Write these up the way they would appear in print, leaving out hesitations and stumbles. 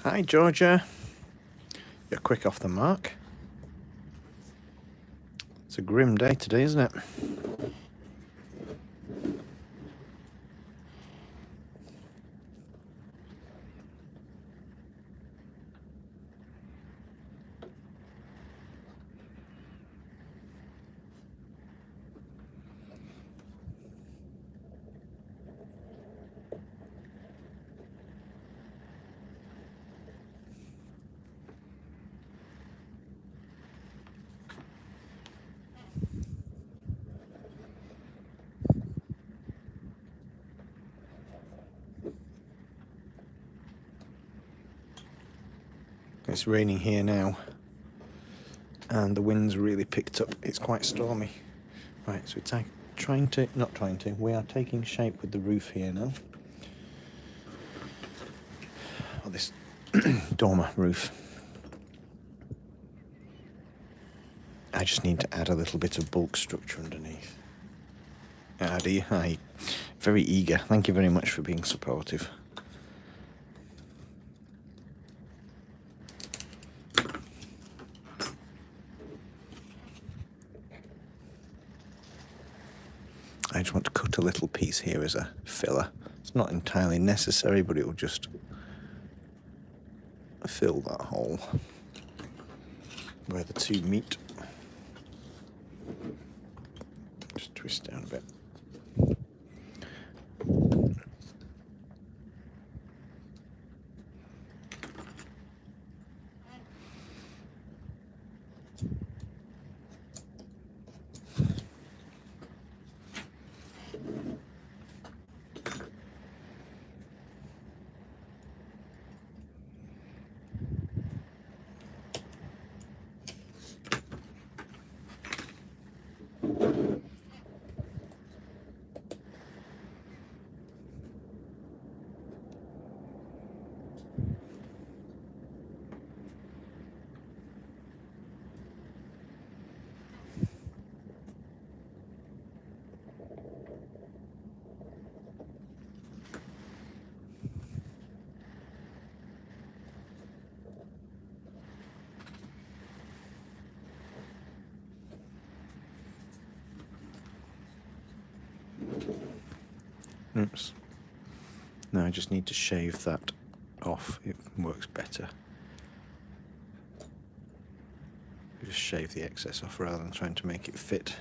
Hi, Georgia. You're quick off the mark. It's a grim day today, isn't it? It's raining here now, and the wind's really picked up. It's quite stormy. Right, so we are taking shape with the roof here now. Or this dormer roof. I just need to add a little bit of bulk structure underneath. Do you? Hi. Very eager. Thank you very much for being supportive. I just want to cut a little piece here as a filler. It's not entirely necessary, but it will just fill that hole where the two meet. Just twist down a bit. Oops. Now I just need to shave that off. It works better. Just shave the excess off rather than trying to make it fit.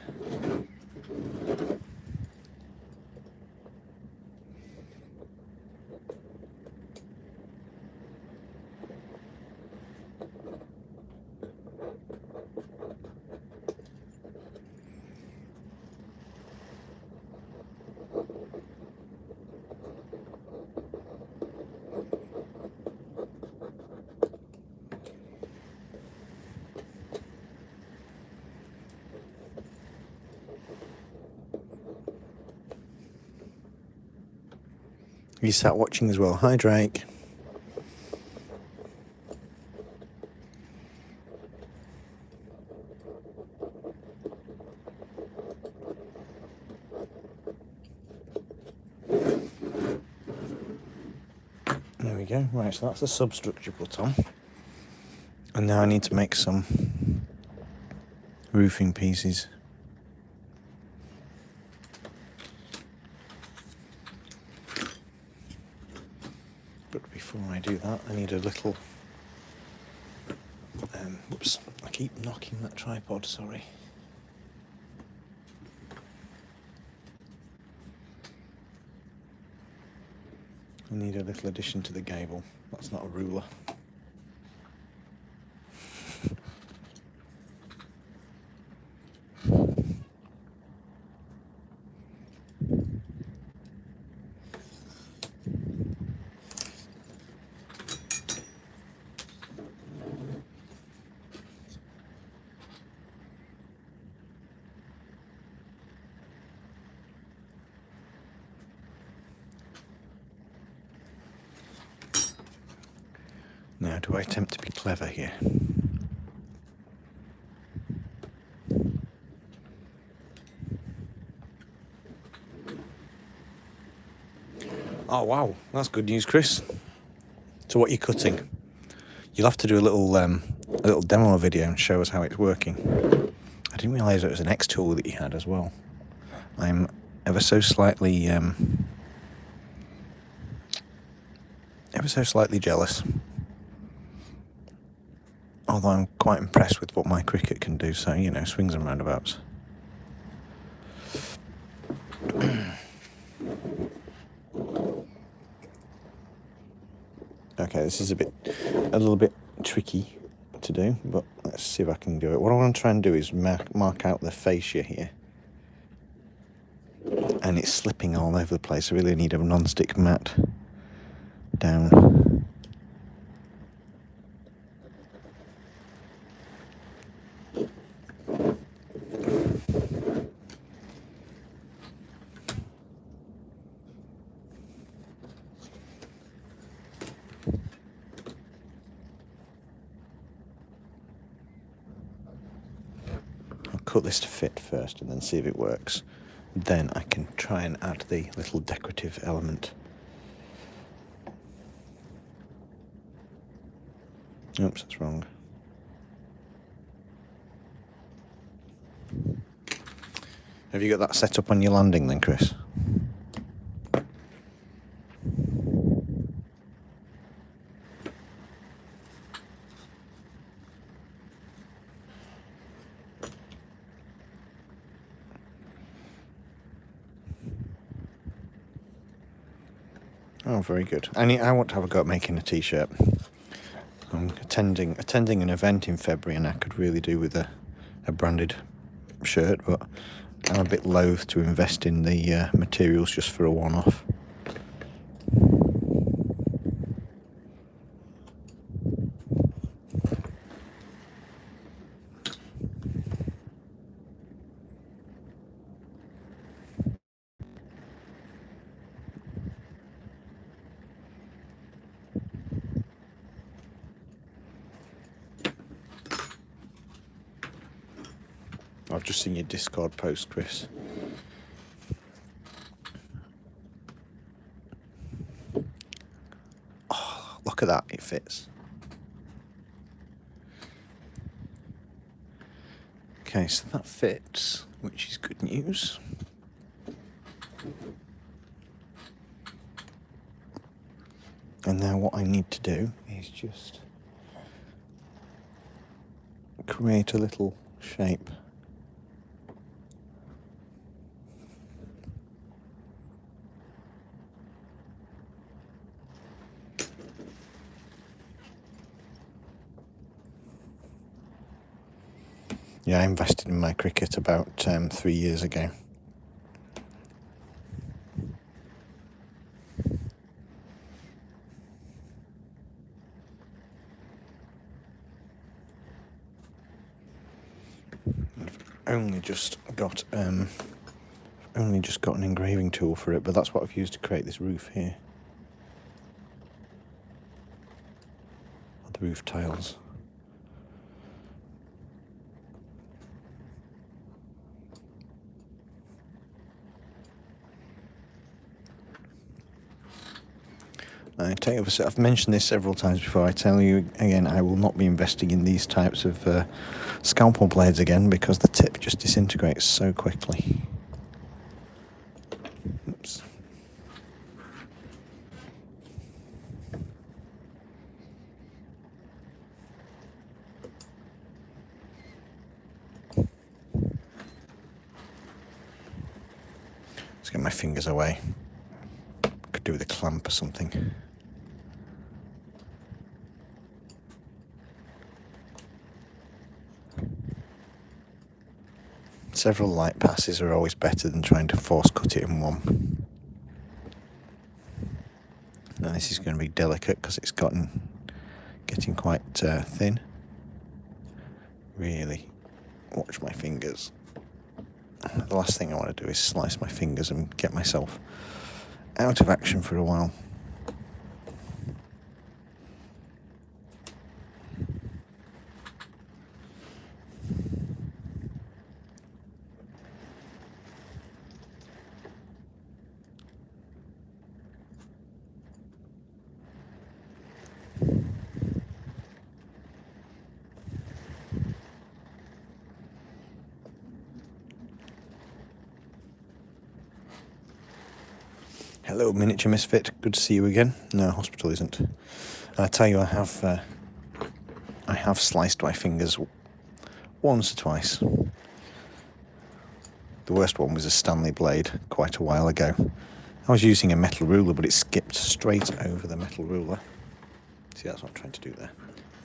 You sat watching as well. Hi, Drake. There we go. Right, so that's the substructure put on. And now I need to make some roofing pieces. But before I do that, I need a little... whoops, I keep knocking that tripod, sorry. I need a little addition to the gable. That's not a ruler. Now, do I attempt to be clever here? Oh wow, that's good news, Chris. So what are you cutting? You'll have to do a little demo video and show us how it's working. I didn't realise it was an X tool that you had as well. I'm ever so slightly jealous. Although I'm quite impressed with what my Cricut can do, so, you know, swings and roundabouts. Okay, this is a little bit tricky to do, but let's see if I can do it. What I want to try and do is mark out the fascia here. And it's slipping all over the place. I really need a non-stick mat down. I'll cut this to fit first and then see if it works. Then I can try and add the little decorative element. Oops, that's wrong. Have you got that set up on your landing then, Chris? Oh, very good. I want to have a go at making a t-shirt. I'm attending an event in February, and I could really do with a branded shirt, but I'm a bit loath to invest in the materials just for a one-off. I've just seen your Discord post, Chris. Oh, look at that, it fits. Okay, so that fits, which is good news. And now what I need to do is just create a little shape. Yeah, I invested in my Cricut about 3 years ago. I've only just got an engraving tool for it, but that's what I've used to create this roof here. The roof tiles. I've mentioned this several times before. I tell you again, I will not be investing in these types of scalpel blades again because the tip just disintegrates so quickly. Oops. Let's get my fingers away. Could do with a clamp or something. Several light passes are always better than trying to force cut it in one. Now this is going to be delicate because it's getting quite thin. Really watch my fingers. The last thing I want to do is slice my fingers and get myself out of action for a while. Hello, miniature misfit. Good to see you again. No, hospital isn't. I tell you, I have sliced my fingers once or twice. The worst one was a Stanley blade quite a while ago. I was using a metal ruler, but it skipped straight over the metal ruler. See, that's what I'm trying to do there.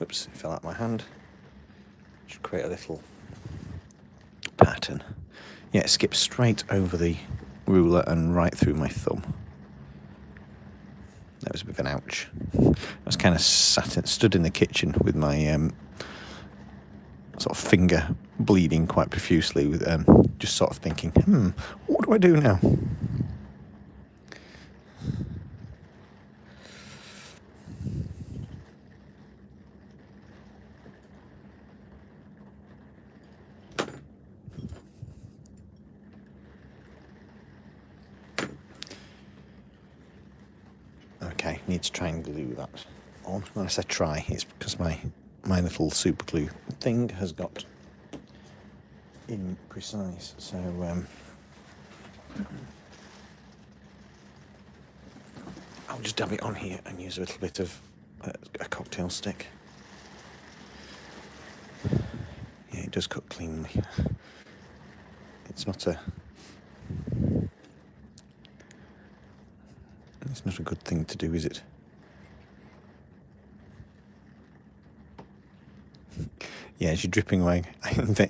Oops, it fell out of my hand. Should create a little pattern. Yeah, it skipped straight over the ruler and right through my thumb. That was a bit of an ouch. I was kind of stood in the kitchen with my sort of finger bleeding quite profusely, with just sort of thinking, what do I do now? Okay, need to try and glue that on. When I say try, it's because my little super glue thing has got imprecise. So I'll just dab it on here and use a little bit of a cocktail stick. Yeah, it does cut cleanly. It's not a good thing to do, is it? Yeah, as you're dripping away.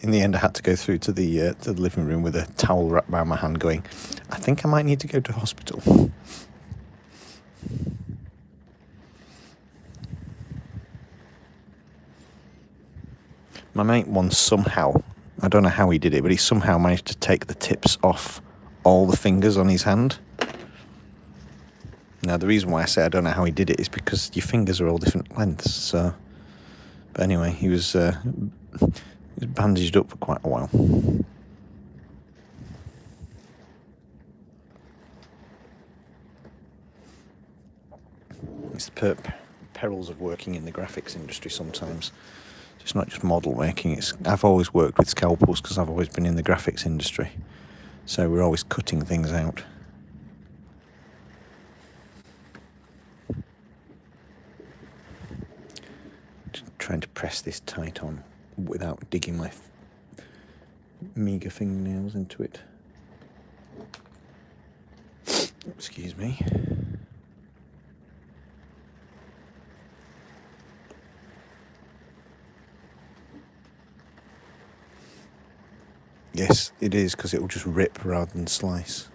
In the end, I had to go through to the living room with a towel wrapped around my hand, going, I think I might need to go to hospital. My mate once somehow, I don't know how he did it, but he somehow managed to take the tips off all the fingers on his hand. Now, the reason why I say I don't know how he did it is because your fingers are all different lengths, so... But anyway, he was bandaged up for quite a while. It's the perils of working in the graphics industry sometimes. It's not just model making. I've always worked with scalpels because I've always been in the graphics industry. So we're always cutting things out. Trying to press this tight on without digging my meagre fingernails into it. Excuse me. Yes, it is, because it will just rip rather than slice.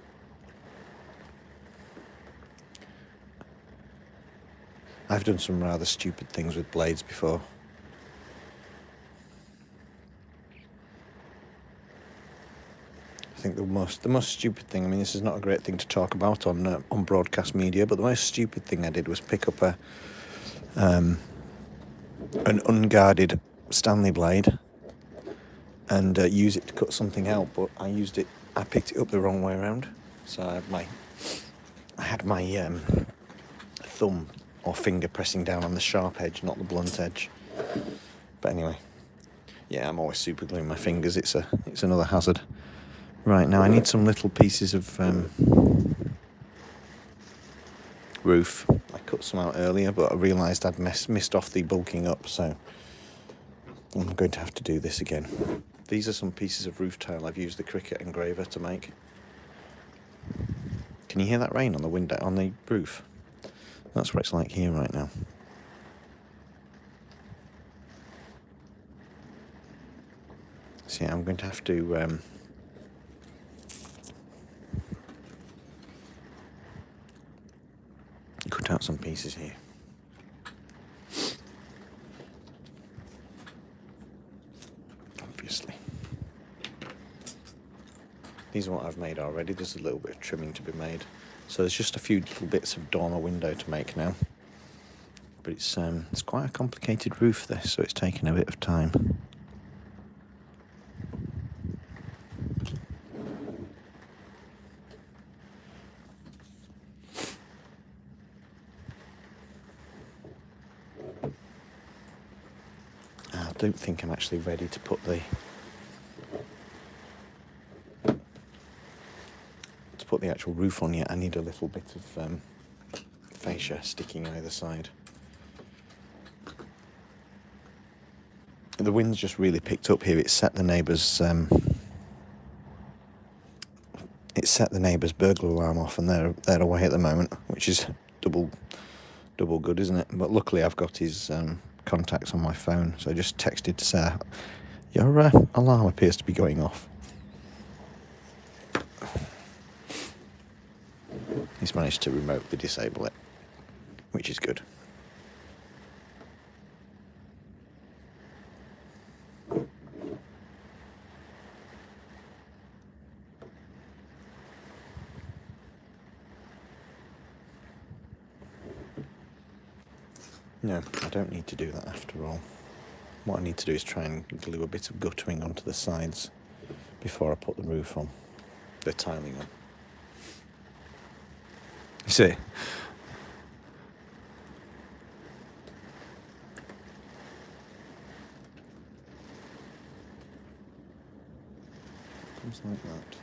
I've done some rather stupid things with blades before. I think the most stupid thing, I mean, this is not a great thing to talk about on broadcast media, but the most stupid thing I did was pick up an unguarded Stanley blade and use it to cut something out, but I picked it up the wrong way around. So I had my thumb or finger pressing down on the sharp edge, not the blunt edge. But anyway, yeah, I'm always super gluing my fingers. It's another hazard. Right, now I need some little pieces of roof. I cut some out earlier, but I realised I'd missed off the bulking up, so I'm going to have to do this again. These are some pieces of roof tile I've used the Cricut engraver to make. Can you hear that rain on the window, on the roof? That's what it's like here right now. So yeah, I'm going to have to cut out some pieces here. Obviously. These are what I've made already. There's a little bit of trimming to be made. So there's just a few little bits of dormer window to make now. But it's quite a complicated roof, this, so it's taken a bit of time. I don't think I'm actually ready to put put the actual roof on yet. I need a little bit of fascia sticking either side. The wind's just really picked up here. It set the neighbours' burglar alarm off, and they're away at the moment, which is double good, isn't it? But luckily I've got his contacts on my phone, so I just texted to say your alarm appears to be going off. He's managed to remotely disable it, which is good. No, I don't need to do that after all. What I need to do is try and glue a bit of guttering onto the sides before I put the roof on, the tiling on. You see? Comes like that.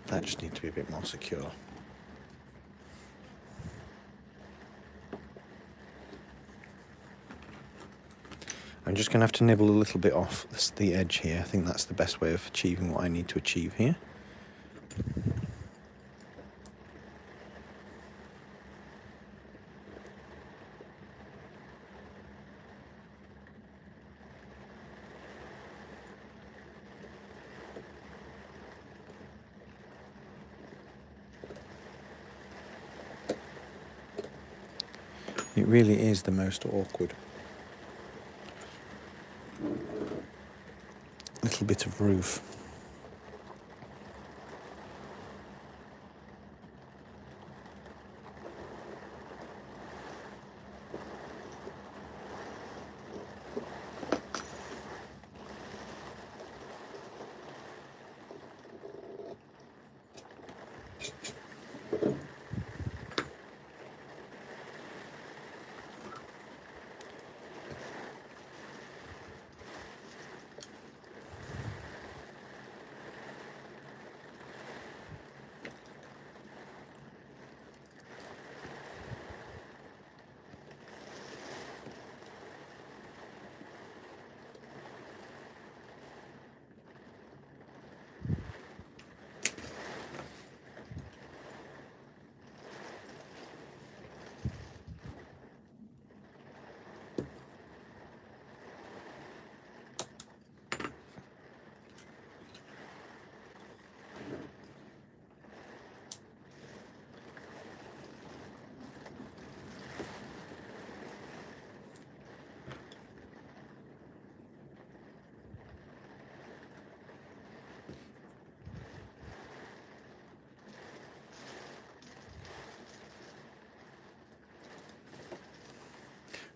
That just needs to be a bit more secure. I'm just going to have to nibble a little bit off the edge here. I think that's the best way of achieving what I need to achieve here. It really is the most awkward little bit of roof.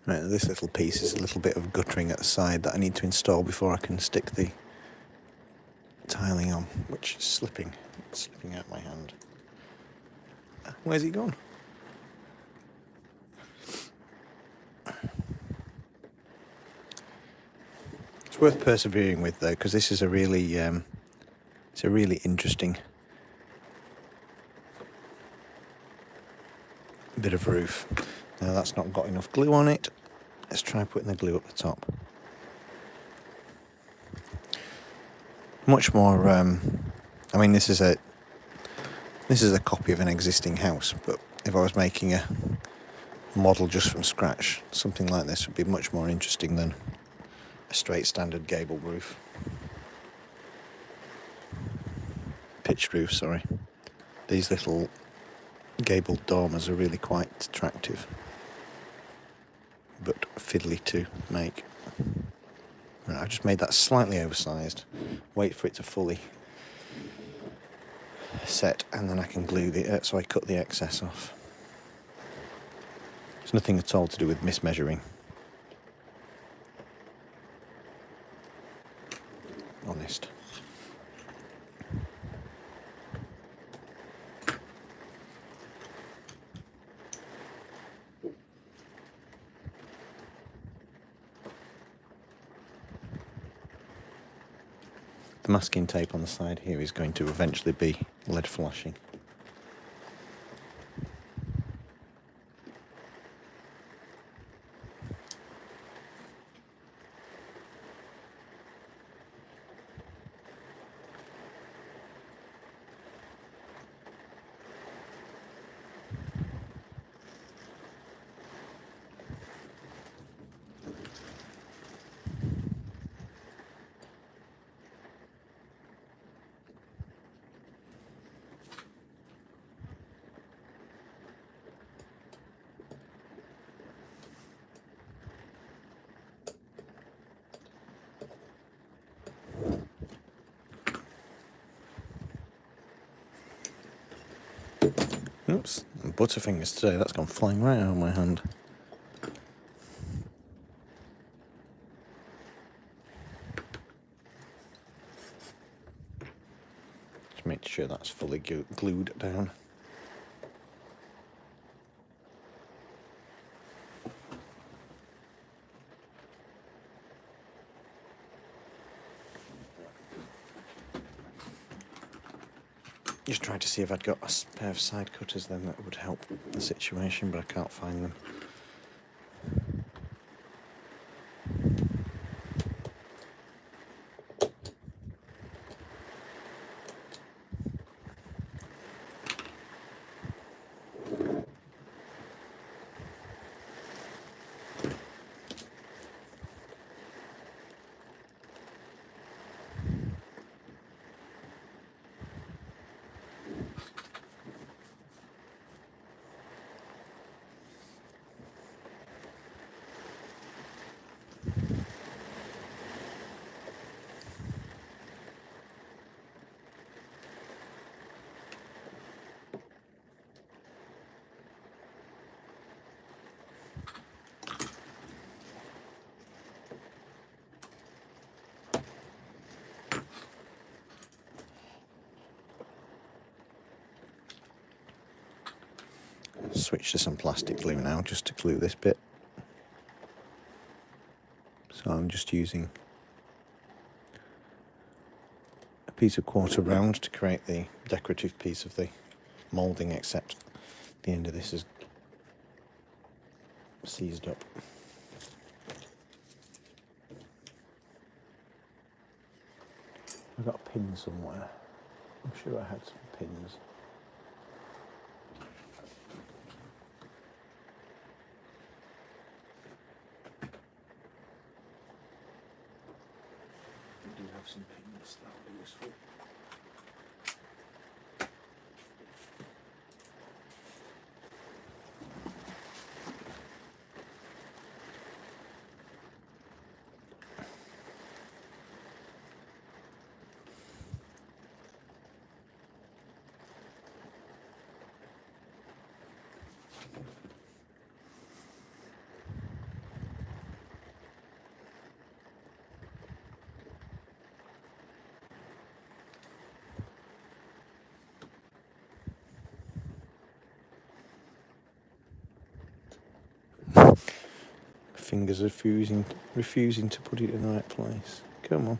Right, this little piece is a little bit of guttering at the side that I need to install before I can stick the tiling on, which is slipping out my hand. Where's he gone? It's worth persevering with though, because this is a really, it's a really interesting bit of roof. Now that's not got enough glue on it. Let's try putting the glue up the top. Much more. I mean, this is a copy of an existing house, but if I was making a model just from scratch, something like this would be much more interesting than a straight standard gable roof. Pitched roof, sorry. These little gabled dormers are really quite attractive, but fiddly to make. Right, I've just made that slightly oversized. Wait for it to fully set, and then I can glue so I cut the excess off. It's nothing at all to do with mismeasuring. Honest. The masking tape on the side here is going to eventually be lead flashing. Oops, butterfingers today, that's gone flying right out of my hand. Just make sure that's fully glued down. Just tried to see if I'd got a pair of side cutters then that would help the situation, but I can't find them. Switch to some plastic glue now, just to glue this bit. So I'm just using a piece of quarter round to create the decorative piece of the moulding, except the end of this is seized up. I've got a pin somewhere. I'm sure I had some pins. I do have some pins, that will be useful. Fingers refusing to put it in the right place. Come on.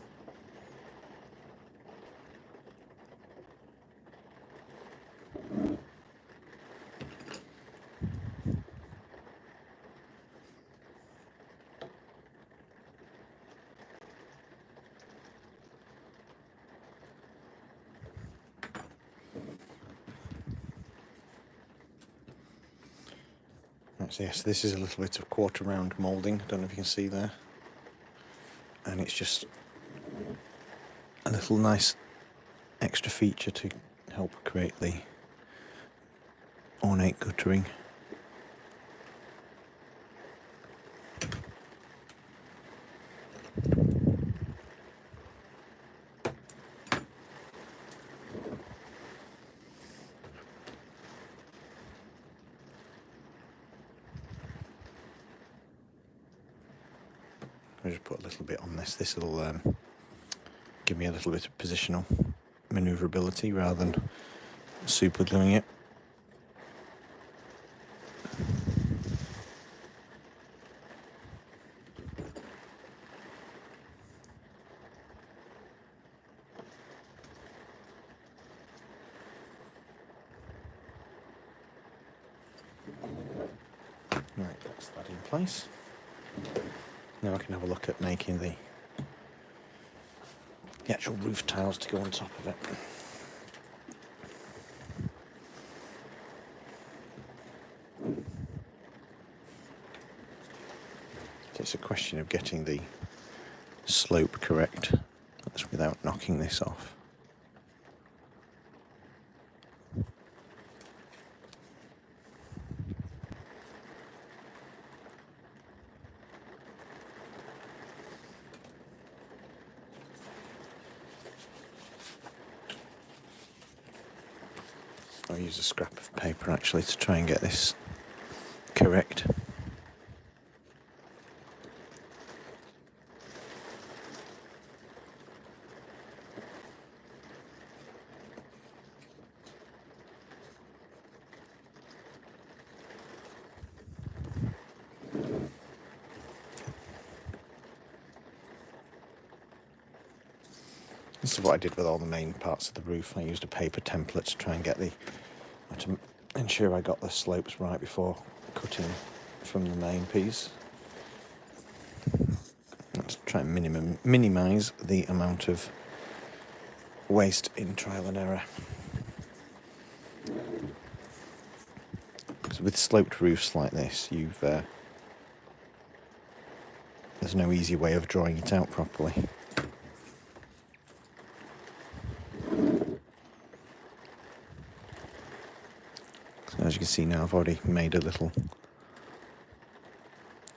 So yes, this is a little bit of quarter round moulding. I don't know if you can see there. And it's just a little nice extra feature to help create the ornate guttering. I'll just put a little bit on this. This will give me a little bit of positional manoeuvrability rather than super gluing it. Right, that's that in place. Now I can have a look at making the actual roof tiles to go on top of it. So it's a question of getting the slope correct. That's without knocking this off. I'll use a scrap of paper actually to try and get this correct. This is what I did with all the main parts of the roof. I used a paper template to try and get to ensure I got the slopes right before cutting from the main piece. Let's try and minimise the amount of waste in trial and error. Because with sloped roofs like this, there's no easy way of drawing it out properly. So as you can see now, I've already made a little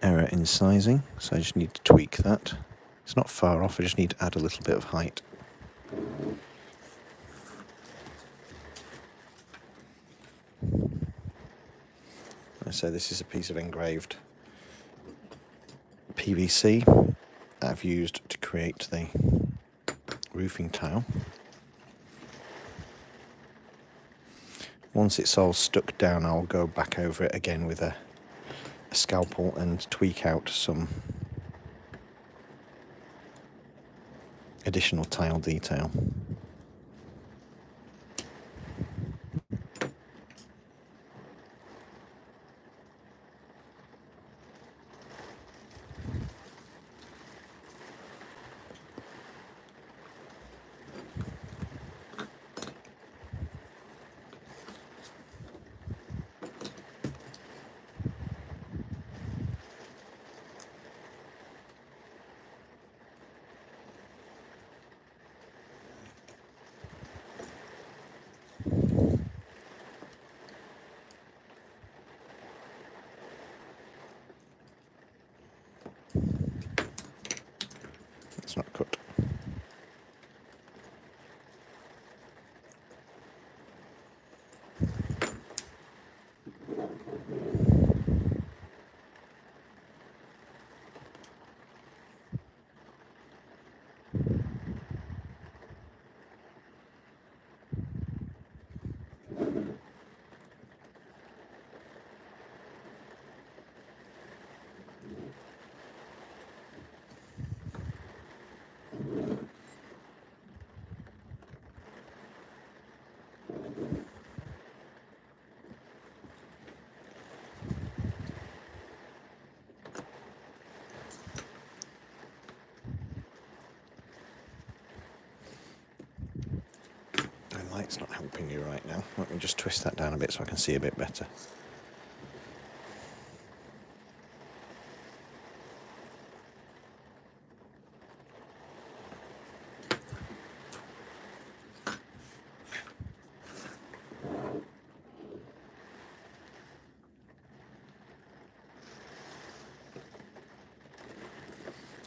error in sizing, so I just need to tweak that. It's not far off, I just need to add a little bit of height. So this is a piece of engraved PVC that I've used to create the roofing tile. Once it's all stuck down, I'll go back over it again with a scalpel and tweak out some additional tile detail. light's not helping you right now. Let me just twist that down a bit so I can see a bit better.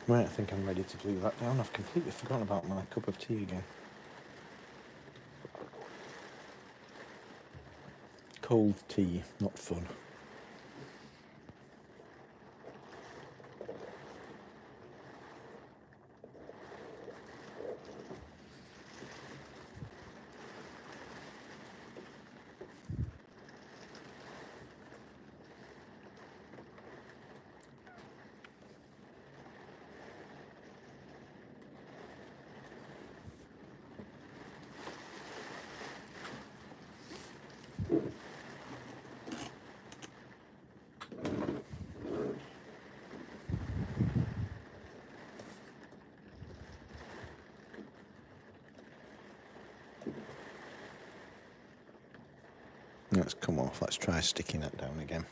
Right, I think I'm ready to glue that down. I've completely forgotten about my cup of tea again. Cold tea, not fun. Let's come off. Let's try sticking that down again.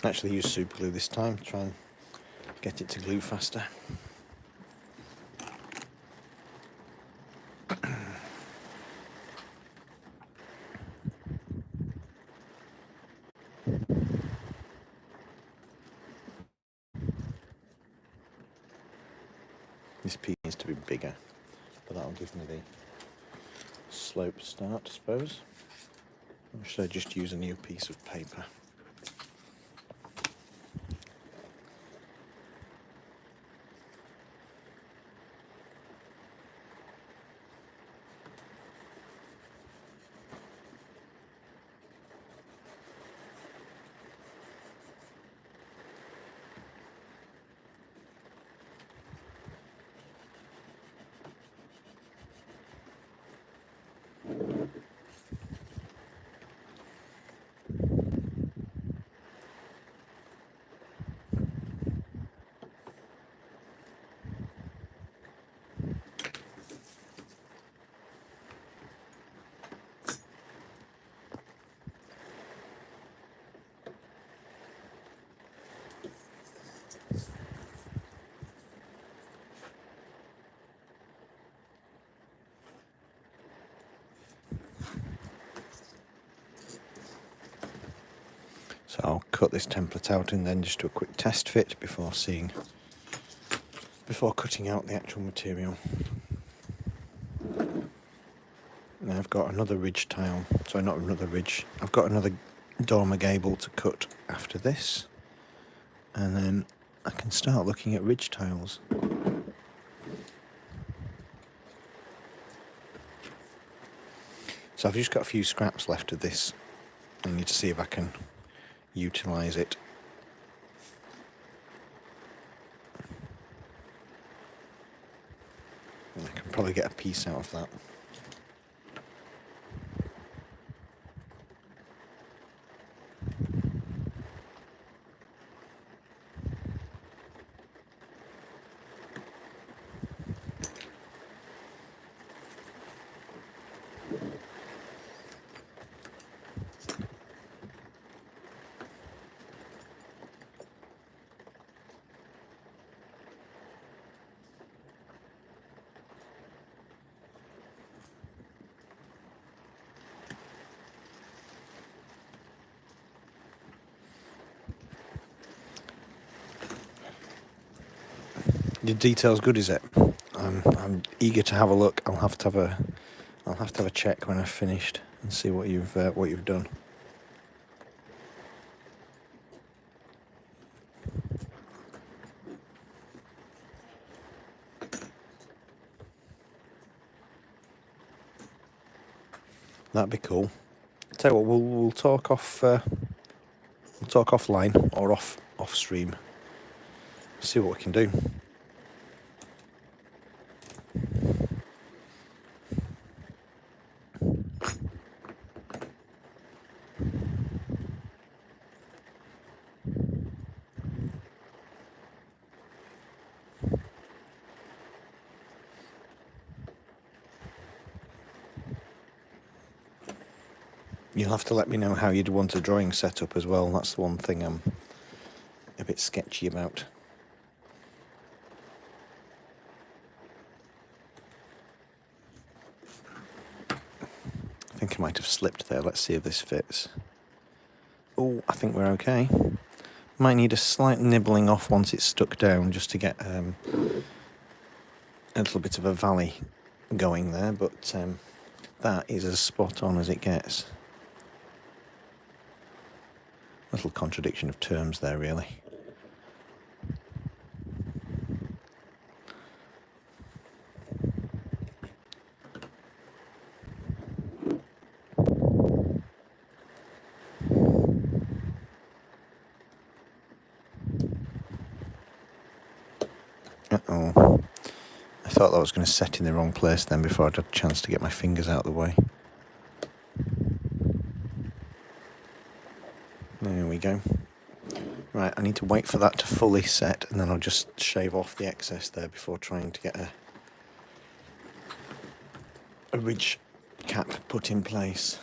Actually use super glue this time, try and get it to glue faster. This piece needs to be bigger, but that'll give me the slope start, I suppose. Or should I just use a new piece of paper? So I'll cut this template out and then just do a quick test fit before cutting out the actual material. Now I've got another ridge tile, sorry, not another ridge, I've got another dormer gable to cut after this, and then I can start looking at ridge tiles. So I've just got a few scraps left of this. I need to see if I can utilise it. I can probably get a piece out of that. The detail's good, is it? I'm eager to have a look. I'll have to have a check when I've finished and see what you've done. That'd be cool. Tell you what, we'll talk off. We'll talk offline or off stream. See what we can do. You'll have to let me know how you'd want a drawing set up as well. That's the one thing I'm a bit sketchy about. I think I might have slipped there. Let's see if this fits. Oh, I think we're okay. Might need a slight nibbling off once it's stuck down just to get a little bit of a valley going there, but that is as spot on as it gets. Little contradiction of terms there, really. Uh-oh. I thought that was going to set in the wrong place then before I'd had a chance to get my fingers out of the way. There we go. Right, I need to wait for that to fully set and then I'll just shave off the excess there before trying to get a ridge cap put in place.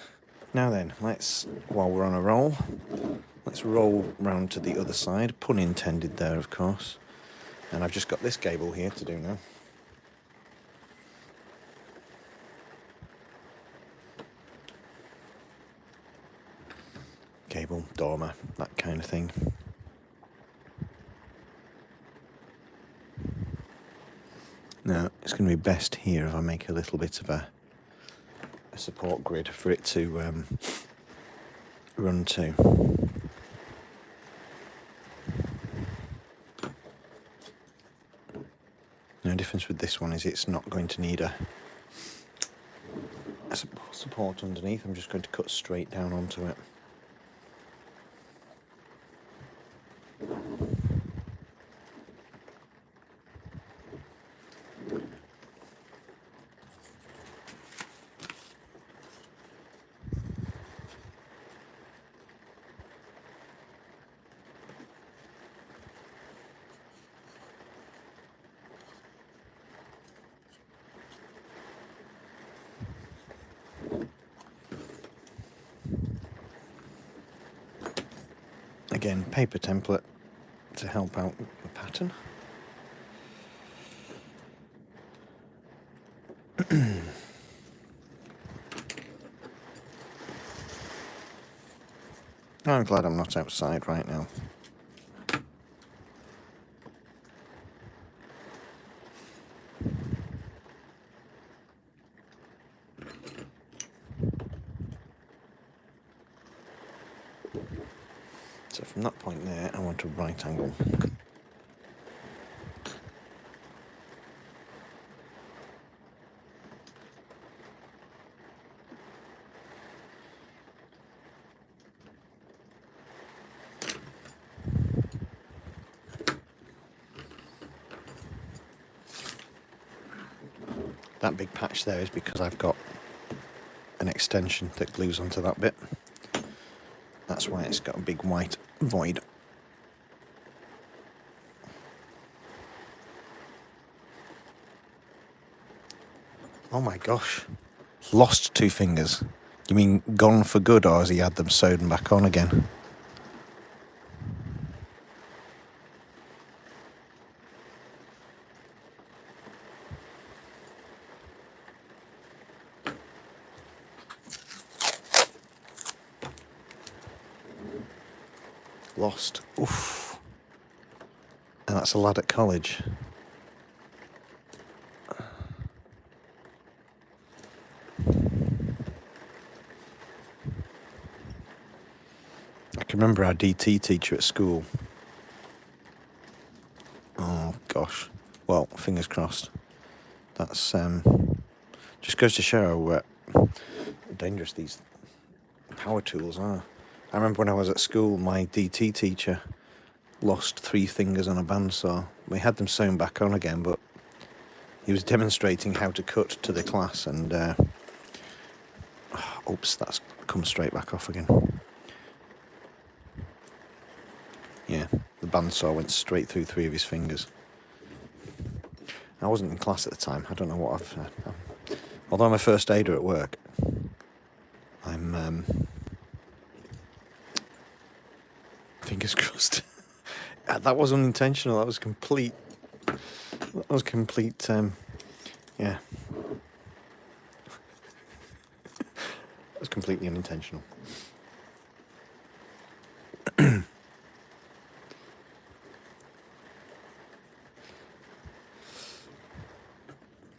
Now then, while we're on a roll, let's roll round to the other side. Pun intended there, of course. And I've just got this gable here to do now. Gable, dormer, that kind of thing. Now, it's going to be best here if I make a little bit of a support grid for it to run to. The difference with this one is it's not going to need a support underneath. I'm just going to cut straight down onto it. Again, paper template to help out with the pattern. I'm glad I'm not outside right now. So from that point there, I want a right angle. That big patch there is because I've got an extension that glues onto that bit. That's why it's got a big white void. Oh my gosh. Lost 2 fingers. You mean gone for good, or has he had them sewn back on again? Lost. Oof. And that's a lad at college. I can remember our DT teacher at school. Oh gosh. Well, fingers crossed. That's just goes to show dangerous these power tools are. I remember when I was at school, my DT teacher lost 3 fingers on a bandsaw. We had them sewn back on again, but he was demonstrating how to cut to the class, and oops, that's come straight back off again. Yeah, the bandsaw went straight through 3 of his fingers. I wasn't in class at the time. I don't know what although I'm a first aider at work, I'm fingers crossed. That was unintentional. That was complete. Yeah. That was completely unintentional.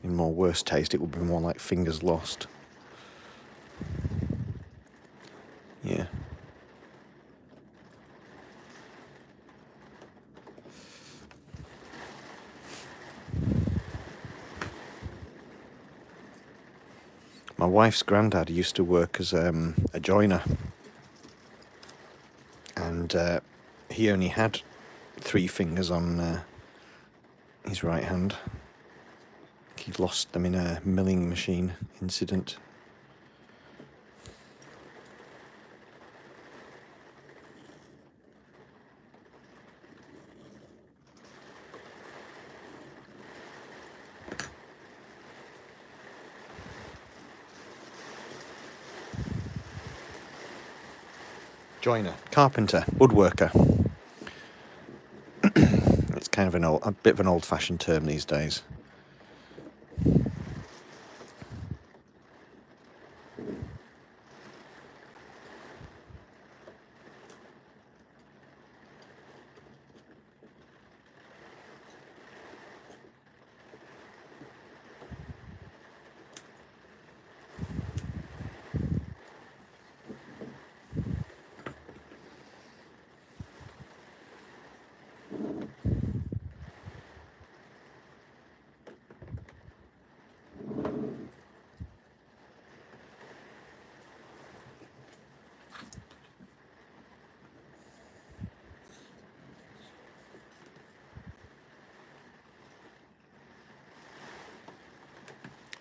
In more worse taste, it would be more like fingers lost. Yeah. My wife's granddad used to work as a joiner, and he only had 3 fingers on his right hand. He'd lost them in a milling machine incident. Joiner, carpenter, woodworker. It's kind of a bit of an old-fashioned term these days.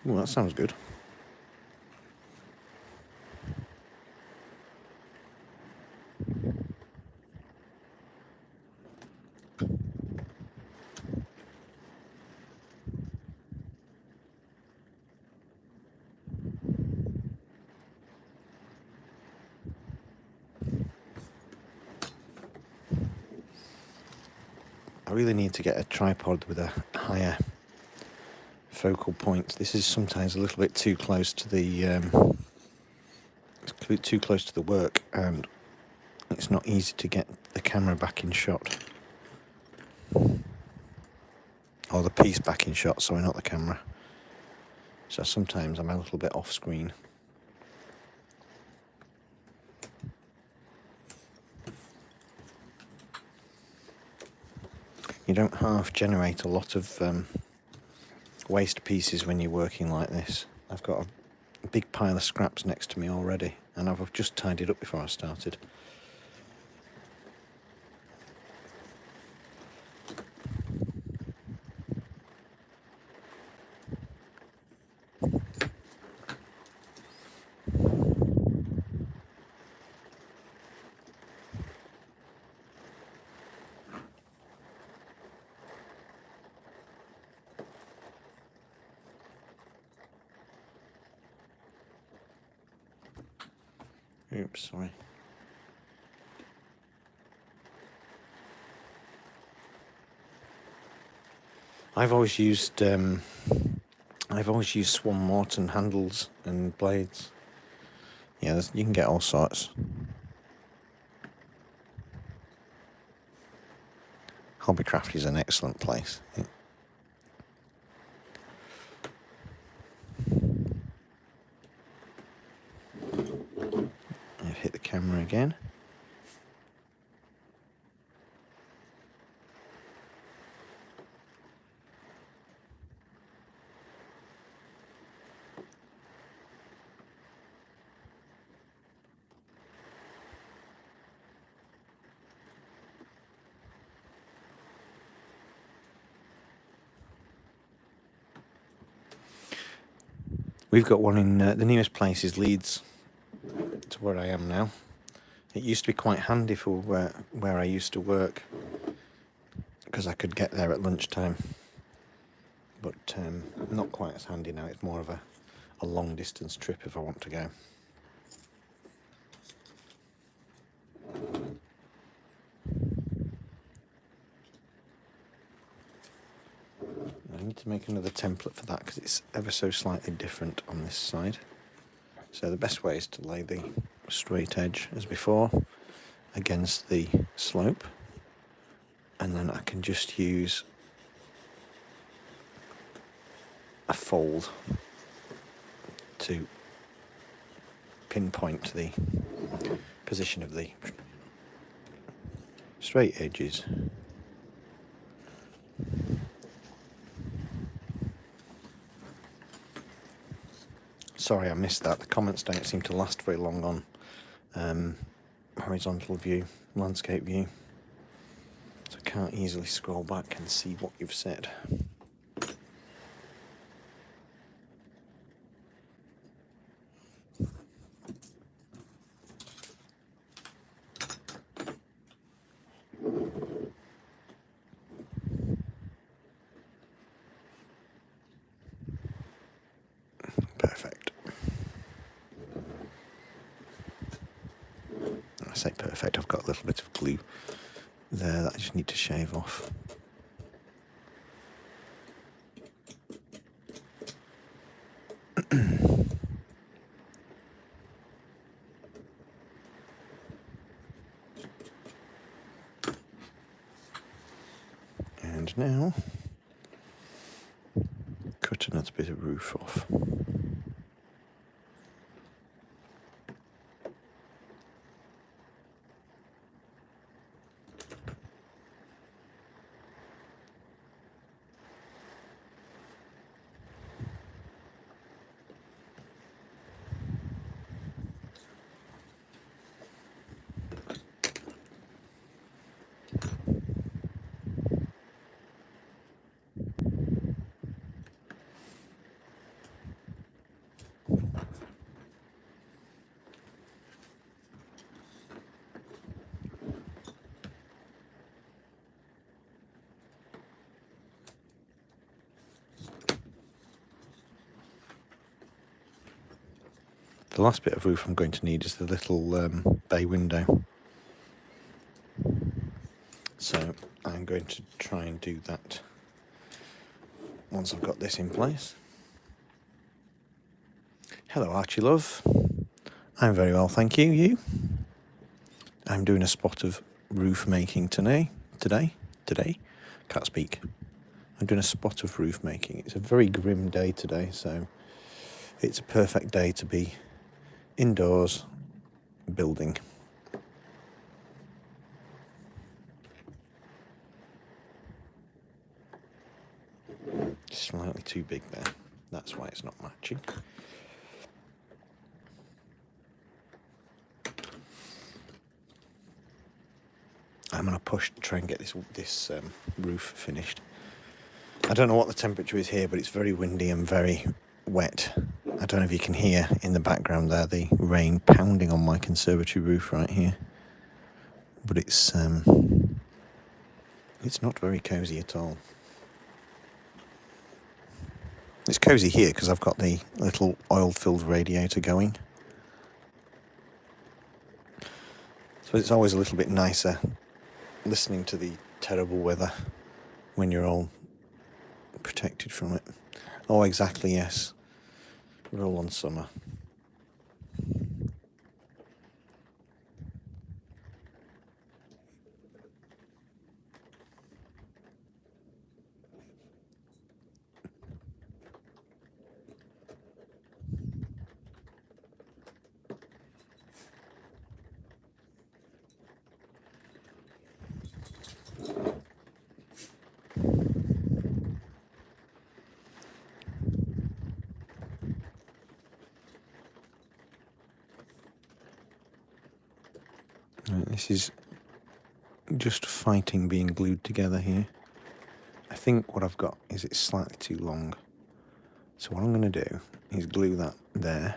Well, that sounds good. I really need to get a tripod with a higher focal point. This is sometimes a little bit too close to the too close to the work, and it's not easy to get the camera back in shot, or the piece back in shot. Sorry, not the camera. So sometimes I'm a little bit off screen. You don't half generate a lot of waste pieces when you're working like this. I've got a big pile of scraps next to me already, and I've just tidied up before I started. Oops, sorry. I've always used Swan Morton handles and blades. Yeah, you can get all sorts. Hobbycraft is an excellent place. Yeah. I've hit the camera again. We've got one in the nearest place is Leeds to where I am now. It used to be quite handy for where I used to work because I could get there at lunchtime, but not quite as handy now. It's more of a long distance trip if I want to go. I need to make another template for that because it's ever so slightly different on this side. So the best way is to lay the straight edge as before against the slope, and then I can just use a fold to pinpoint the position of the straight edges. Sorry I missed that. The comments don't seem to last very long on horizontal view, landscape view, so I can't easily scroll back and see what you've said. Perfect. I say perfect, I've got a little bit of glue there that I just need to shave off. And now, cut another bit of roof off. The last bit of roof I'm going to need is the little bay window. So I'm going to try and do that once I've got this in place. Hello Archie love. I'm very well, thank you. You? I'm doing a spot of roof making today. Can't speak. I'm doing a spot of roof making. It's a very grim day today, so it's a perfect day to be indoors building. Slightly too big there. That's why it's not matching. I'm going to push to try and get this roof finished. I don't know what the temperature is here, but it's very windy and very wet. I don't know if you can hear in the background there the rain pounding on my conservatory roof right here. But it's not very cosy at all. It's cosy here because I've got the little oil-filled radiator going. So it's always a little bit nicer listening to the terrible weather when you're all protected from it. Oh, exactly, yes. We're all on summer. Right, this is just fighting being glued together here. I think what I've got is it's slightly too long. So what I'm going to do is glue that there,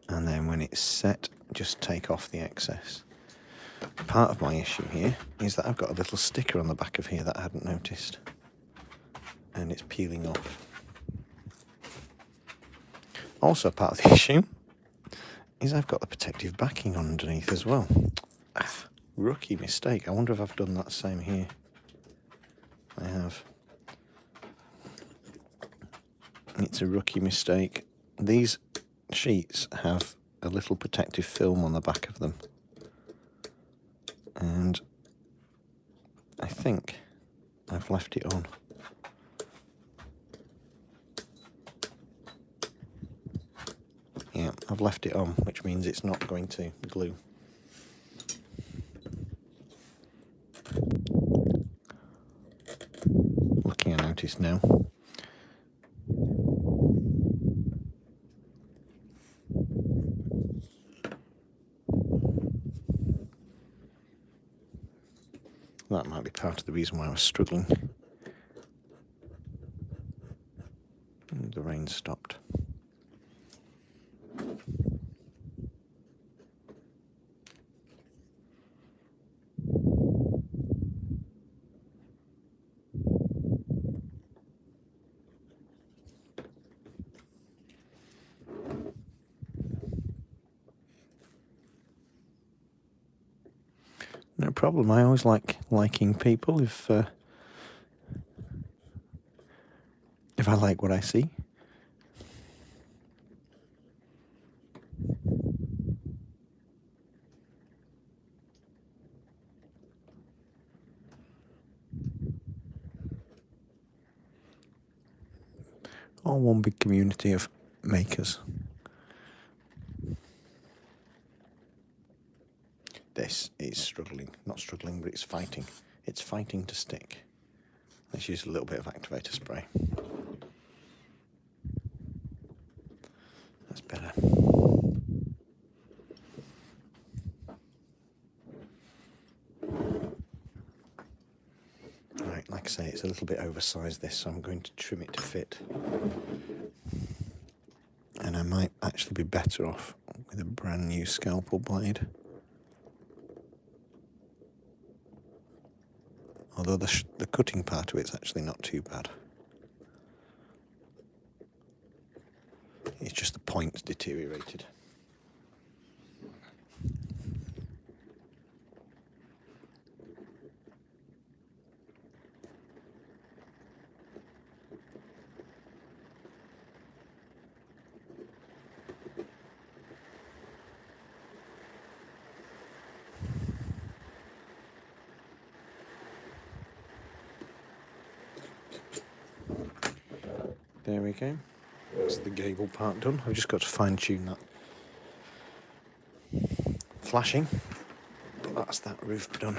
and then when it's set, just take off the excess. Part of my issue here is that I've got a little sticker on the back of here that I hadn't noticed, and it's peeling off. Also part of the issue is I've got the protective backing on underneath as well. Rookie mistake. I wonder if I've done that same here. I have. It's a rookie mistake. These sheets have a little protective film on the back of them, and I think I've left it on. Yeah, I've left it on, which means it's not going to glue. Looking at notice now. That might be part of the reason why I was struggling. And the rain stopped. No problem. I always like liking people if I like what I see. All one big community of makers. This is struggling. Not struggling, but it's fighting. It's fighting to stick. Let's use a little bit of activator spray. That's better. Right, like I say, it's a little bit oversized this, so I'm going to trim it to fit. And I might actually be better off with a brand new scalpel blade. Although the cutting part of it's actually not too bad. It's just the point's deteriorated. There we go. That's the gable part done. I've just got to fine tune that flashing, but that's that roof done.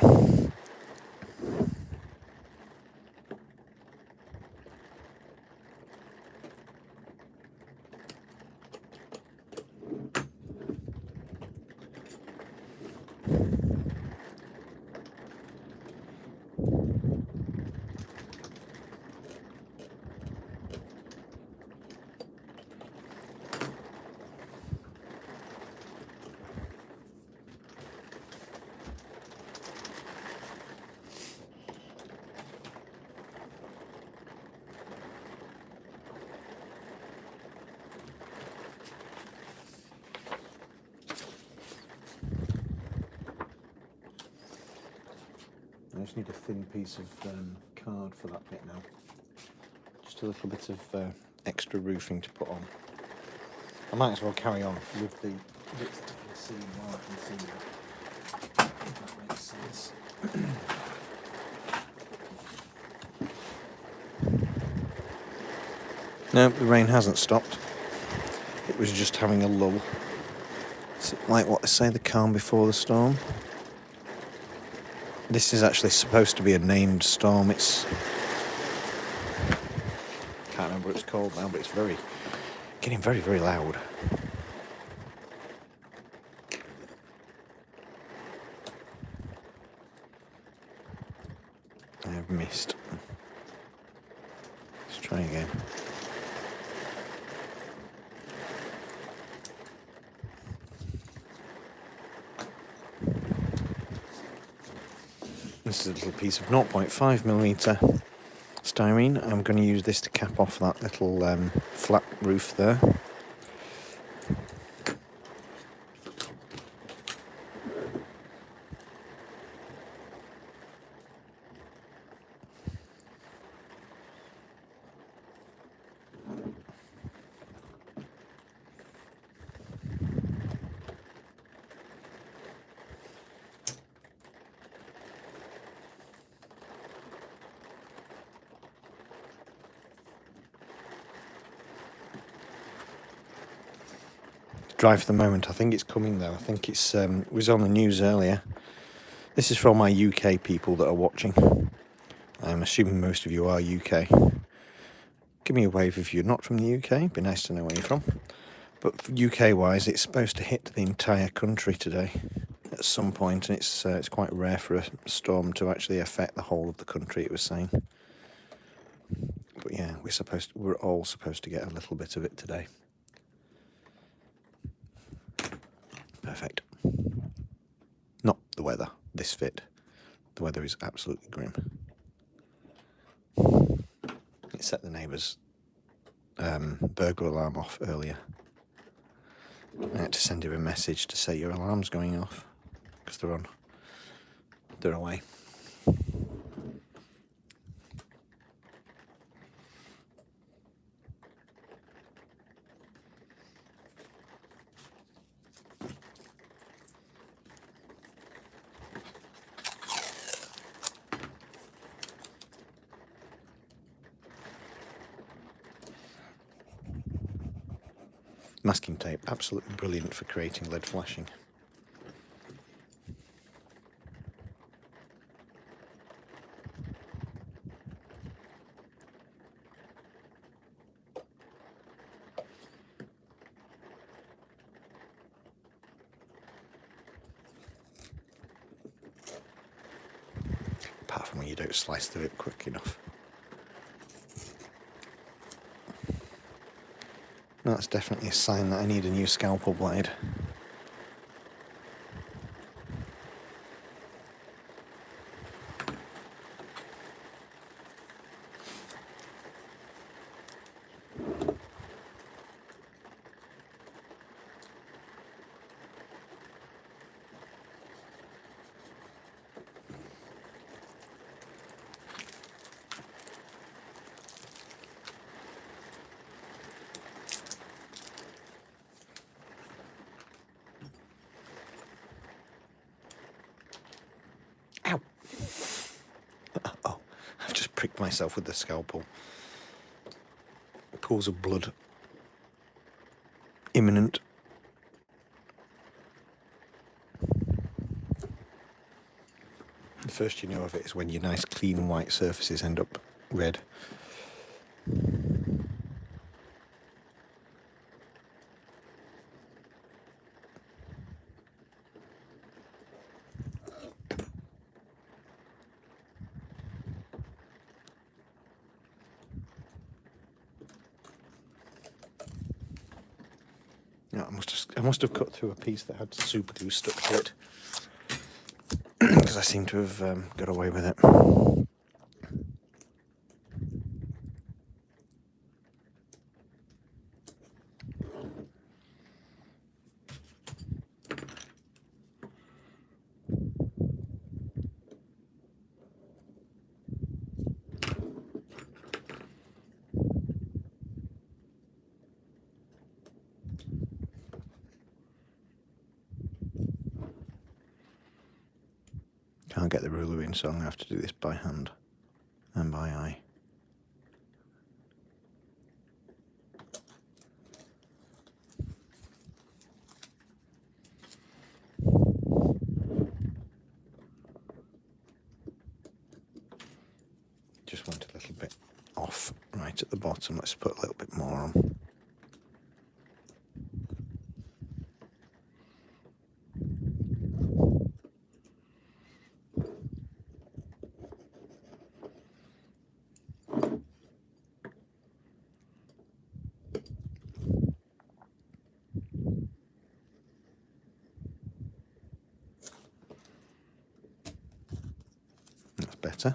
I just need a thin piece of card for that bit now. Just a little bit of extra roofing to put on. I might as well carry on with the bits that I can see while I can see them, if that makes sense. No, the rain hasn't stopped. It was just having a lull. It's like what they say, the calm before the storm. This is actually supposed to be a named storm. It's... can't remember what it's called now, but it's getting very, very loud. I have missed. Let's try again. This is a little piece of 0.5mm styrene. I'm going to use this to cap off that little flat roof there. Dry for the moment. I think it's coming though. I think it's it was on the news earlier. This is for all my UK people that are watching. I'm assuming most of you are UK. Give me a wave if you're not from the UK. It'd be nice to know where you're from. But UK wise, it's supposed to hit the entire country today at some point, and it's quite rare for a storm to actually affect the whole of the country, it was saying. But yeah, we're all supposed to get a little bit of it today. Perfect. Not the weather, this fit. The weather is absolutely grim. It set the neighbour's burglar alarm off earlier. I had to send him a message to say your alarm's going off because they're away. Masking tape, absolutely brilliant for creating lead flashing. Apart from when you don't slice through it quick enough. That's definitely a sign that I need a new scalpel blade. Ow! Oh, I've just pricked myself with the scalpel. Pools of blood. Imminent. The first you know of it is when your nice clean white surfaces end up red. Yeah, I must have cut through a piece that had super glue stuck to it because I seem to have got away with it. Can't get the ruler in, so I'm going to have to do this by hand and by eye. Just went a little bit off right at the bottom. Let's put a little bit more on. better.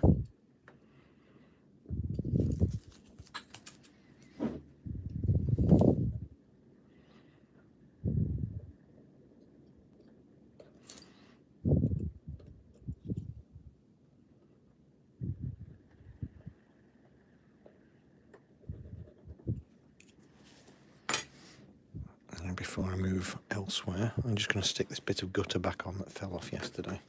And before I move elsewhere, I'm just going to stick this bit of gutter back on that fell off yesterday.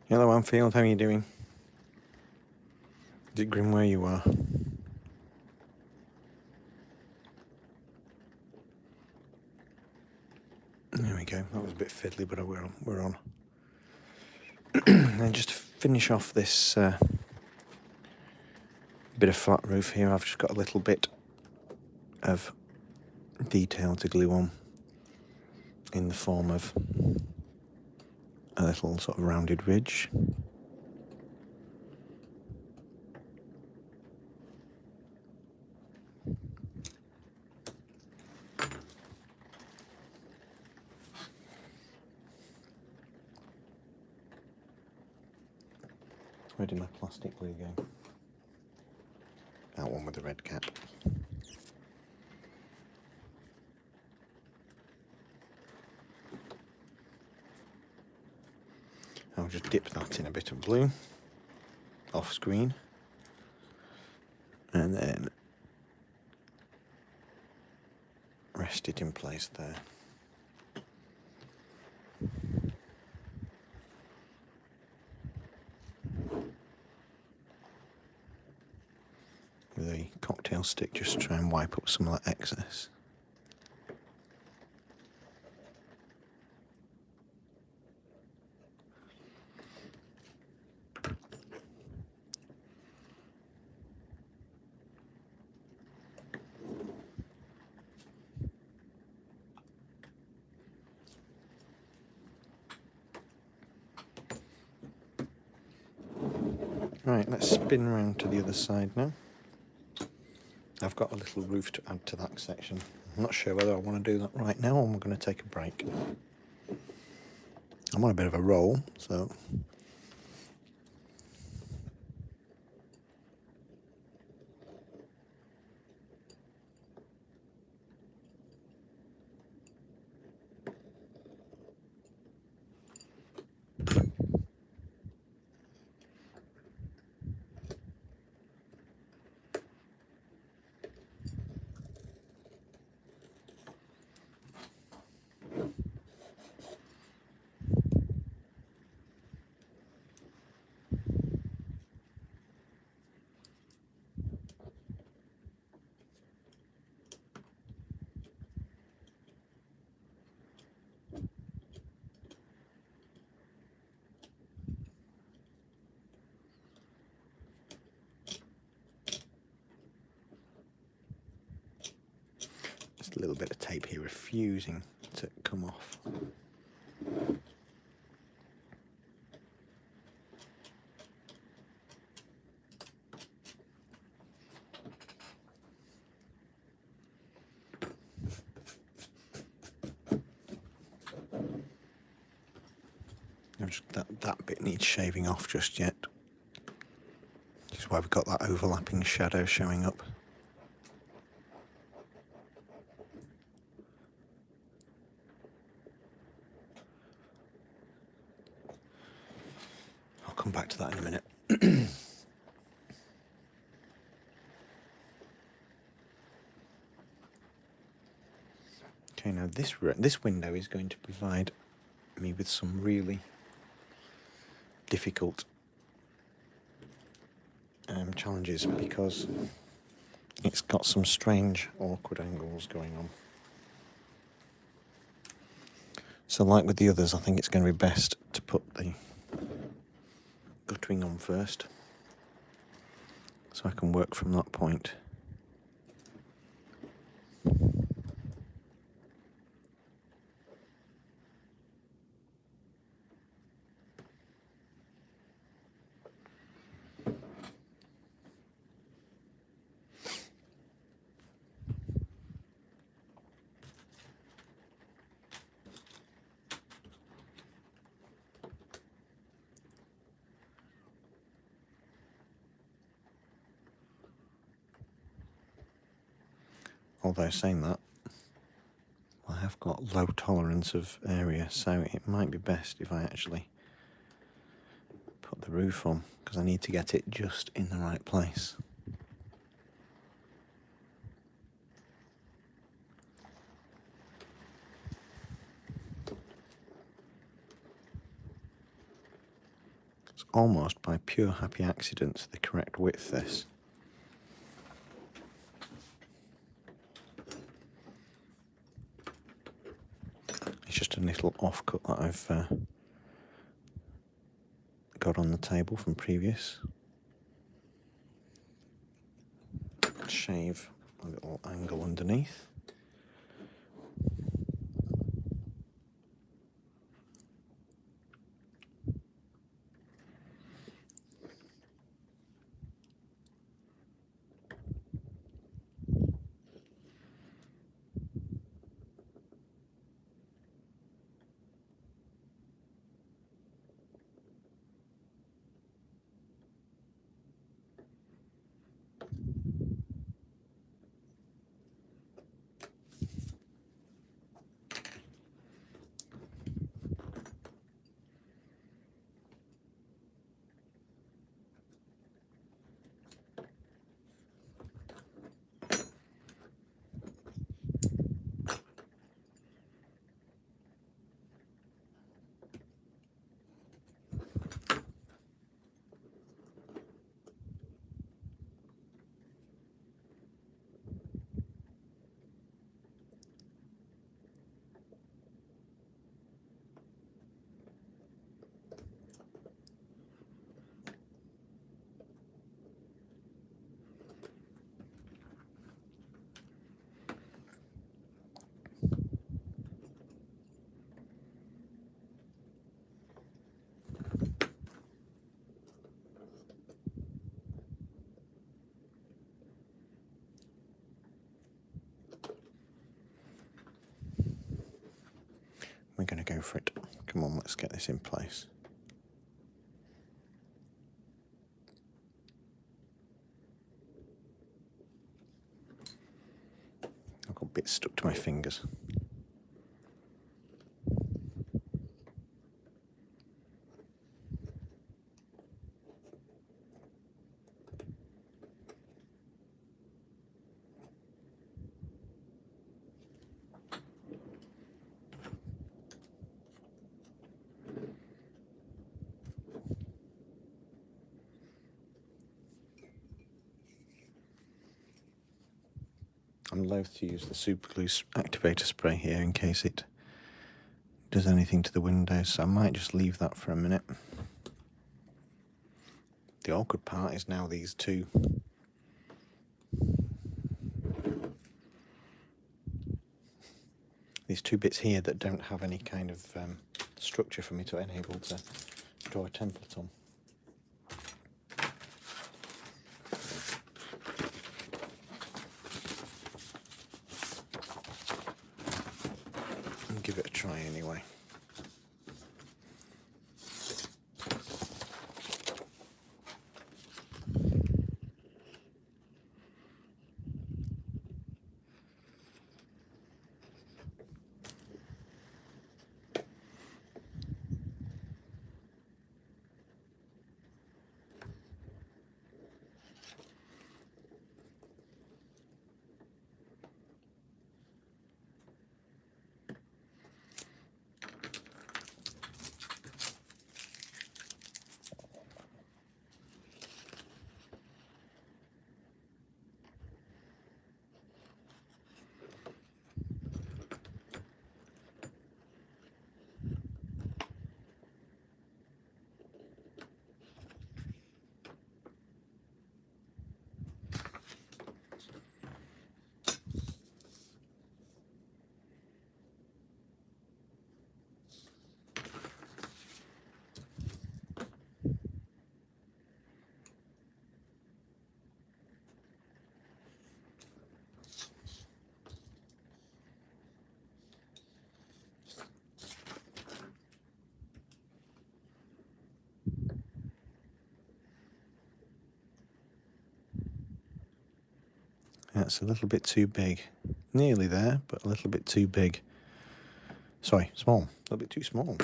Hello Anfield, how are you doing? Is it grim where you are? There we go, that was a bit fiddly, but we're on. And just to finish off this bit of flat roof here, I've just got a little bit of detail to glue on in the form of a little sort of rounded ridge. Where did my plastic glue go? That one with the red cap. I'll just dip that in a bit of glue off screen and then rest it in place there. With a cocktail stick, just try and wipe up some of that excess. Right, let's spin around to the other side now. I've got a little roof to add to that section. I'm not sure whether I want to do that right now or I'm going to take a break. I'm on a bit of a roll, so... Just a little bit of tape here refusing to come off. That bit needs shaving off just yet. Which is why we've got that overlapping shadow showing up. I'll come back to that in a minute. Okay, now this window is going to provide me with some really difficult challenges because it's got some strange, awkward angles going on. So like with the others, I think it's going to be best to put the guttering on first, so I can work from that point. Although saying that, I have got low tolerance of area, so it might be best if I actually put the roof on, because I need to get it just in the right place. It's almost by pure happy accident the correct width, this. It's just a little offcut that I've got on the table from previous. Shave a little angle underneath. We're going to go for it. Come on, let's get this in place. I've got bits stuck to my fingers. I'm loath to use the super glue activator spray here in case it does anything to the windows, so I might just leave that for a minute. The awkward part is now these two bits here that don't have any kind of structure for me to enable to draw a template on. Give it a try anyway. That's a little bit too big. Nearly there, but a little bit too big. Sorry, small. A little bit too small.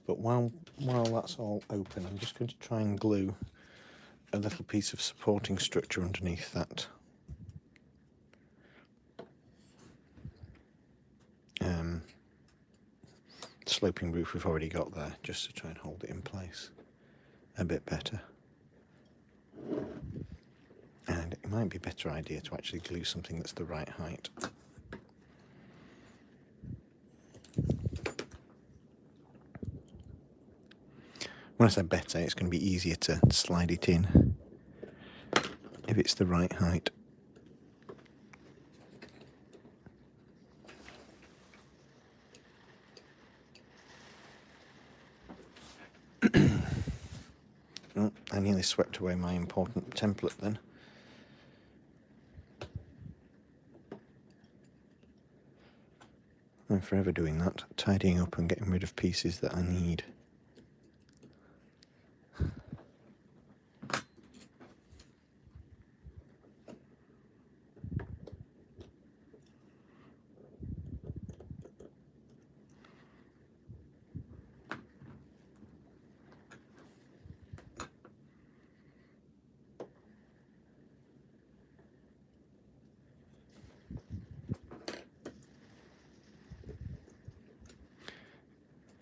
But while that's all open, I'm just going to try and glue a little piece of supporting structure underneath that sloping roof we've already got there, just to try and hold it in place a bit better. And it might be a better idea to actually glue something that's the right height. When I say better, it's going to be easier to slide it in if it's the right height. Oh, I nearly swept away my important template then. I'm forever doing that, tidying up and getting rid of pieces that I need.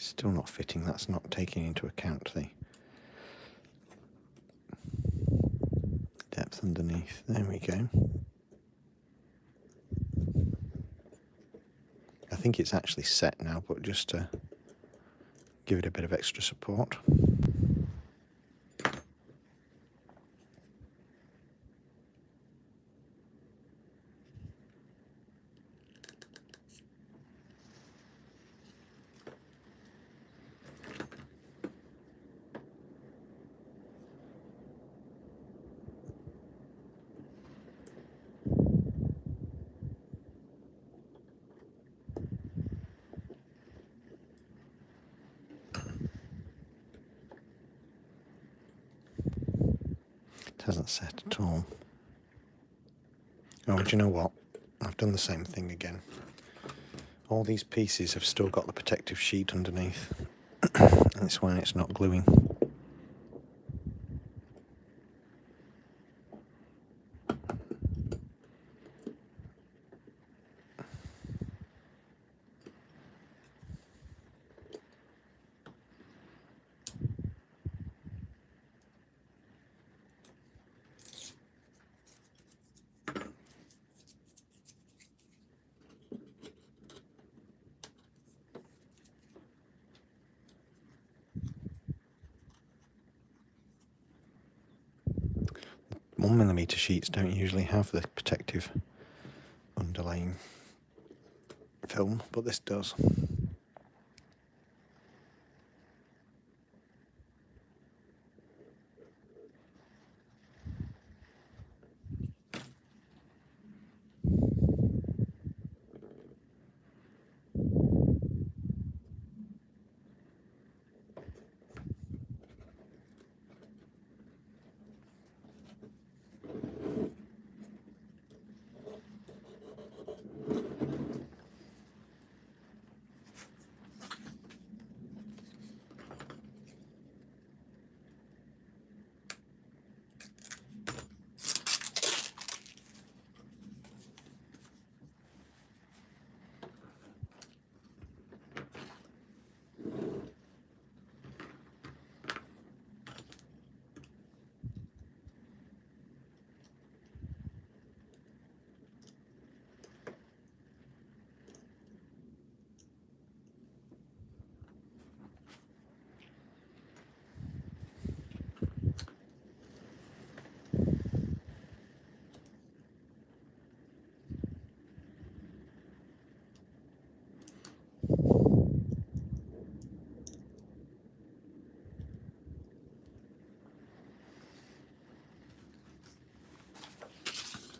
Still not fitting, that's not taking into account the depth underneath. There we go. I think it's actually set now, but just to give it a bit of extra support. It hasn't set at all. Oh, do you know what? I've done the same thing again. All these pieces have still got the protective sheet underneath. That's why it's not gluing. Millimeter sheets don't usually have the protective underlaying film, but this does.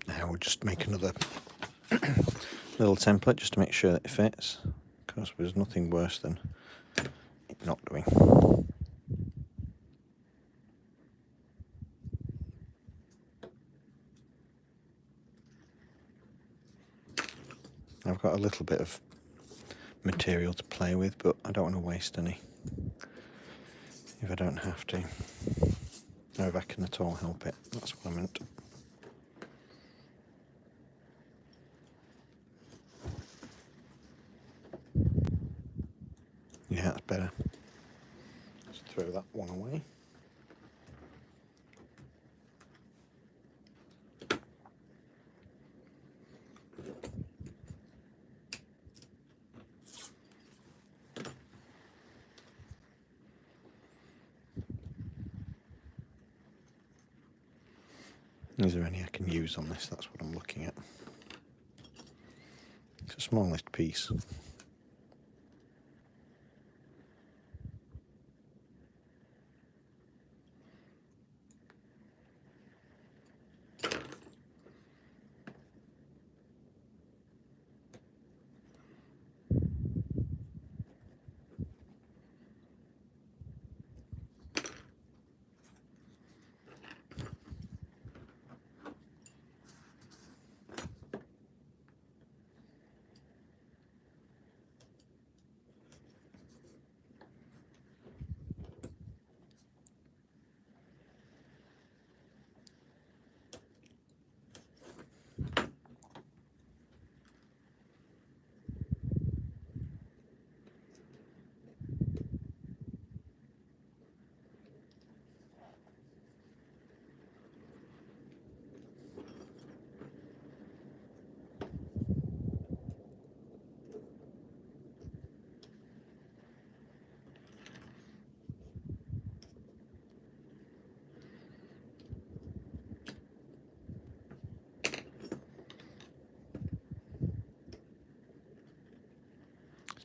Now we'll just make another little template just to make sure that it fits, because there's nothing worse than it not doing. I've got a little bit of material to play with, but I don't want to waste any if I don't have to, or if I can at all help it. That's what I meant. Yeah, that's better. Let's throw that one away. Is there any I can use on this? That's what I'm looking at. It's the smallest piece.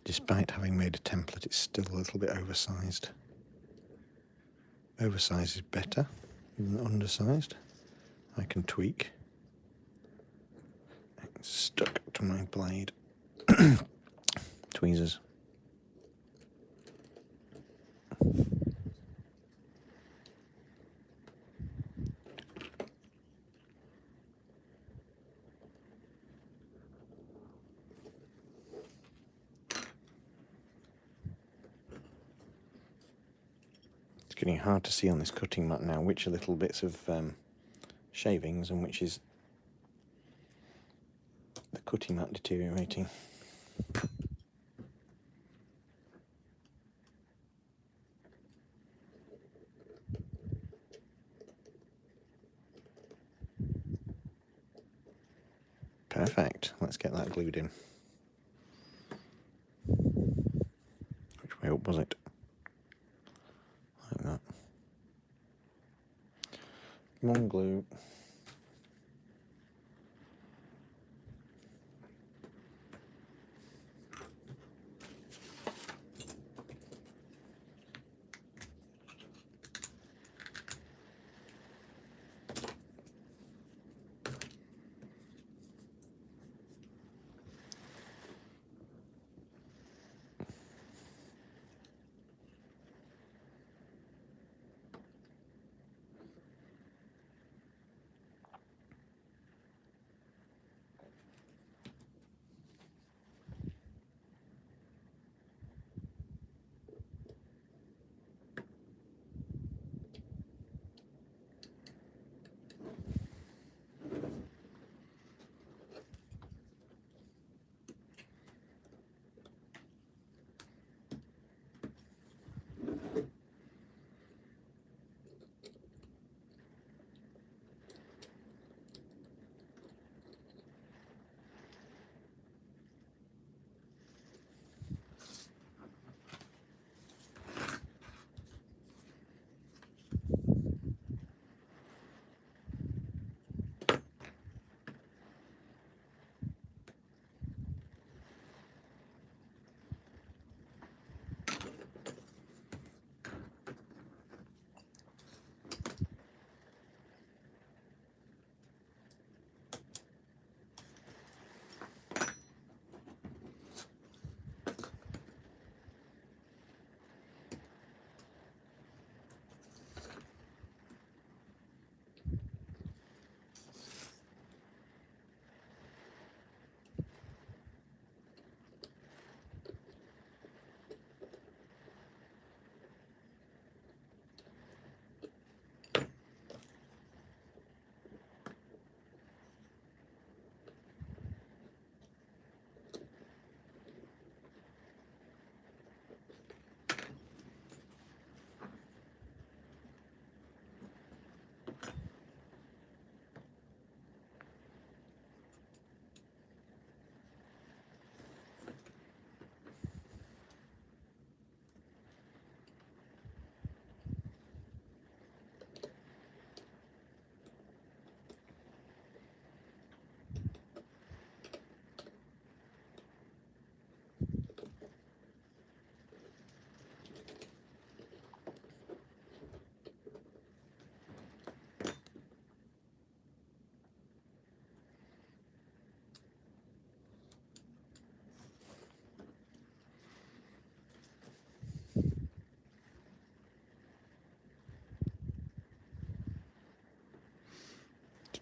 Despite having made a template, it's still a little bit oversized. Oversized is better than undersized. I can tweak. It's stuck to my blade. Tweezers. It's getting hard to see on this cutting mat now which are little bits of shavings and which is the cutting mat deteriorating. Perfect. Let's get that glued in. Which way up was it? Like that. Come on, glue.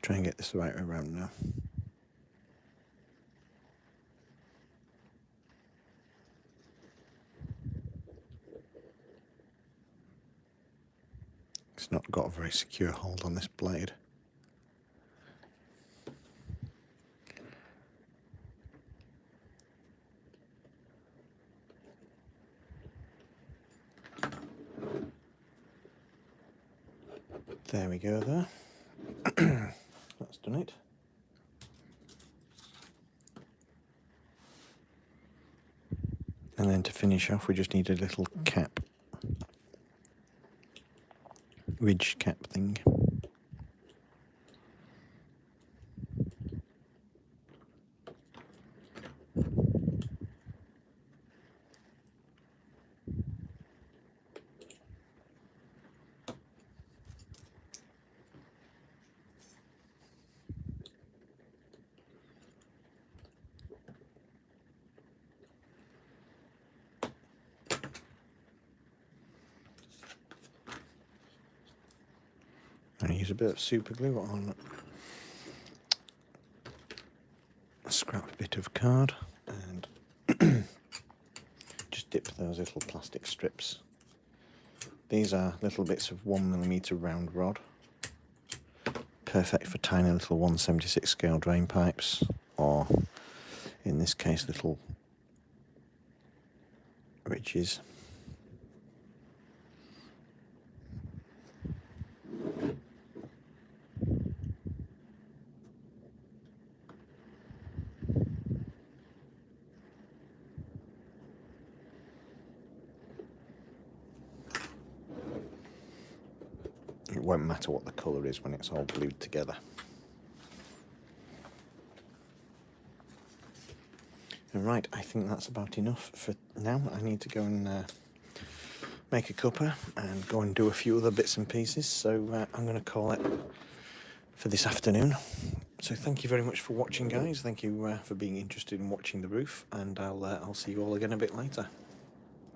Try and get this the right way around now. It's not got a very secure hold on this blade. There we go there. That's done it. And then to finish off we just need a little cap. Ridge cap thing. I'm going to use a bit of super glue on a scrap bit of card and just dip those little plastic strips. These are little bits of 1mm round rod, perfect for tiny little 1/76 scale drain pipes, or in this case little ridges. It won't matter what the colour is when it's all glued together. Right, I think that's about enough for now. I need to go and make a cuppa and go and do a few other bits and pieces, so I'm going to call it for this afternoon. So thank you very much for watching, guys. Thank you for being interested in watching the roof, and I'll see you all again a bit later.